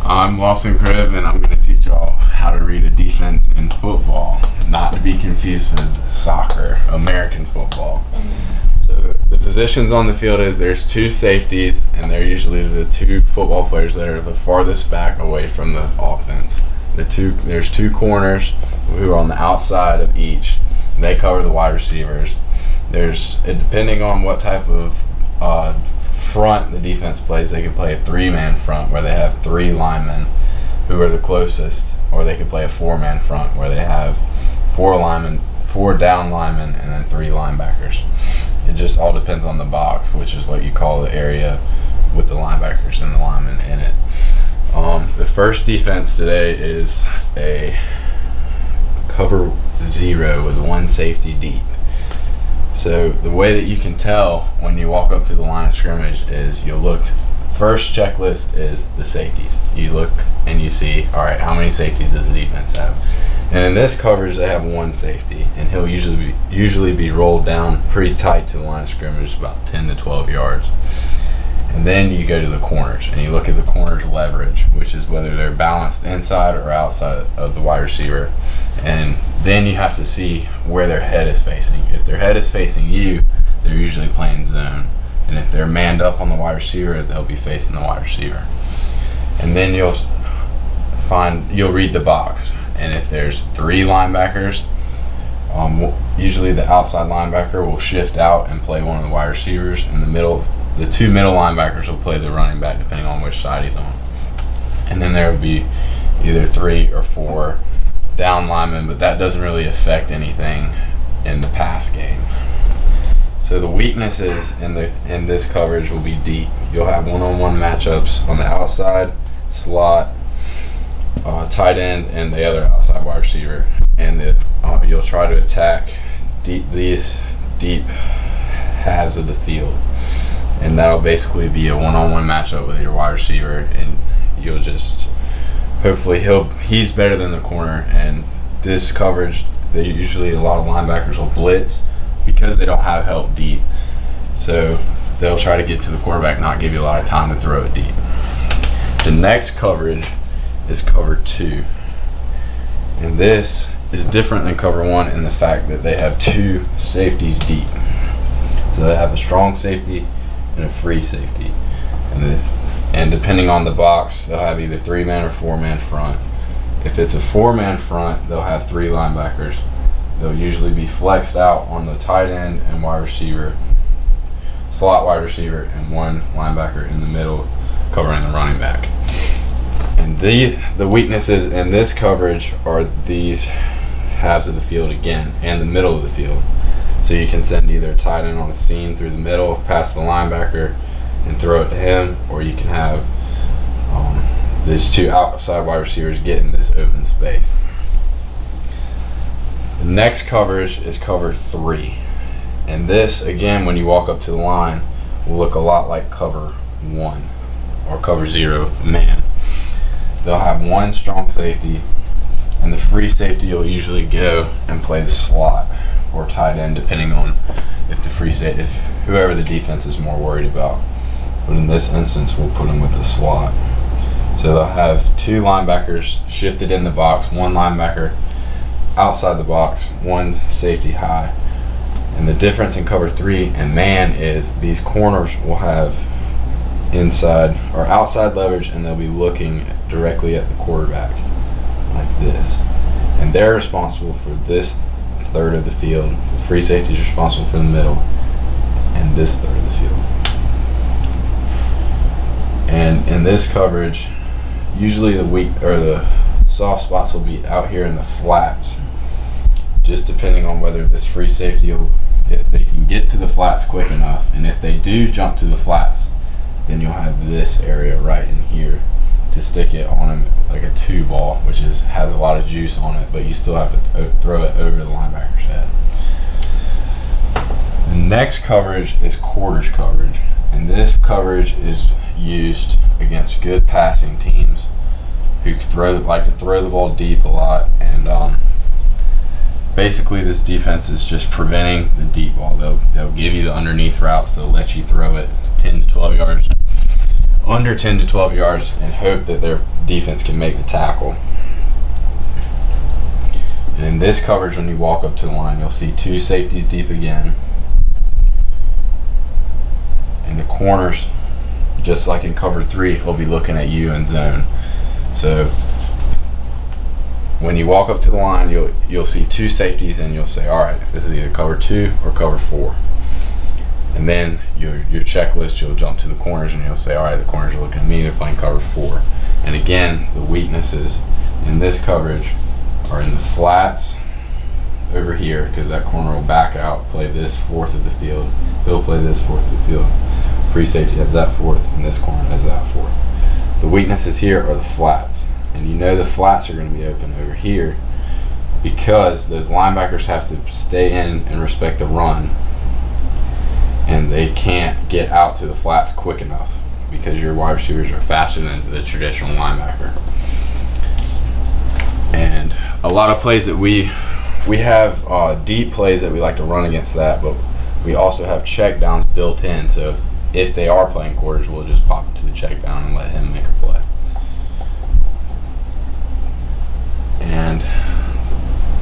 I'm Lawson Cribb, and I'm going to teach y'all how to read a defense in football, not to be confused with soccer, American football. So the positions on the field is there's two safeties, and they're usually the two football players that are the farthest back away from the offense. There's two corners who are on the outside of each. They cover the wide receivers. Depending on what type of front the defense plays, they can play a three-man front where they have three linemen who are the closest, or they could play a four-man front where they have four down linemen, and then three linebackers. It just all depends on the box, which is what you call the area with the linebackers and the linemen in it. The first defense today is a cover zero with one safety deep. So the way that you can tell when you walk up to the line of scrimmage is you'll look. First checklist is the safeties. You look and you see, all right, how many safeties does the defense have? And in this coverage, they have one safety, and he'll usually be rolled down pretty tight to the line of scrimmage, about 10 to 12 yards. And then you go to the corners, and you look at the corners' leverage, which is whether they're balanced inside or outside of the wide receiver. And then you have to see where their head is facing. If their head is facing you, they're usually playing zone. And if they're manned up on the wide receiver, they'll be facing the wide receiver. And then you'll read the box. And if there's three linebackers, usually the outside linebacker will shift out and play one of the wide receivers. In the middle, the two middle linebackers will play the running back, depending on which side he's on. And then there will be either three or four down linemen, but that doesn't really affect anything in the pass game. So the weaknesses in this coverage will be deep. You'll have one-on-one matchups on the outside, slot, tight end, and the other outside wide receiver. And you'll try to attack these deep halves of the field. And that'll basically be a one-on-one matchup with your wide receiver, and you'll just hopefully he's better than the corner. And this coverage, a lot of linebackers will blitz because they don't have help deep, so they'll try to get to the quarterback, not give you a lot of time to throw it deep. The next coverage is cover two, and this is different than cover one in the fact that they have two safeties deep. So they have a strong safety and a free safety, and depending on the box, they'll have either three-man or four-man front. If it's a four-man front, they'll have three linebackers. They'll usually be flexed out on the tight end and wide receiver, slot wide receiver, and one linebacker in the middle covering the running back. And the weaknesses in this coverage are these halves of the field again, and the middle of the field. So you can send either a tight end on a seam through the middle, past the linebacker, and throw it to him, or you can have these two outside wide receivers get in this open space. The next coverage is cover three. And this, again, when you walk up to the line, will look a lot like cover one or cover zero man. They'll have one strong safety, and the free safety will usually go and play the slot or tight end, depending on if whoever the defense is more worried about. But in this instance, we'll put them with the slot. So they'll have two linebackers shifted in the box, one linebacker outside the box, one safety high. And the difference in cover three and man is these corners will have inside or outside leverage, and they'll be looking directly at the quarterback like this. And they're responsible for this third of the field. The free safety is responsible for the middle and this third of the field. And in this coverage, usually the soft spots will be out here in the flats, just depending on whether this free safety if they can get to the flats quick enough. And if they do jump to the flats, then you'll have this area right in here to stick it on them like a two ball, which has a lot of juice on it, but you still have to throw it over the linebacker's head. The next coverage is quarters coverage, and this coverage is used against good passing teams who like to throw the ball deep a lot. And basically this defense is just preventing the deep ball. They'll give you the underneath routes. They'll let you throw it 10 to 12 yards under 10 to 12 yards and hope that their defense can make the tackle. And in this coverage, when you walk up to the line, you'll see 2 safeties deep again. And the corners, just like in cover 3, will be looking at you in zone. So when you walk up to the line, you'll see 2 safeties, and you'll say, all right, this is either cover 2 or cover 4. And then your checklist, you'll jump to the corners, and you'll say, all right, the corners are looking at me, they're playing cover 4. And again, the weaknesses in this coverage are in the flats over here, because that corner will back out, play this 4th of the field. He'll play this 4th of the field. Free safety has that 4th, and this corner has that 4th. The weaknesses here are the flats. And you know the flats are going to be open over here because those linebackers have to stay in and respect the run, and they can't get out to the flats quick enough because your wide receivers are faster than the traditional linebacker. And a lot of plays that we have deep plays that we like to run against that, but we also have check downs built in, so if they are playing quarters, we'll just pop it to the check down and let him make a play. And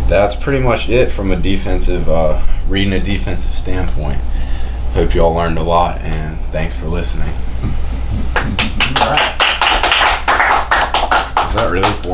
that's pretty much it from a defensive, reading a defensive standpoint. Hope you all learned a lot, and thanks for listening. All right. Is that really 4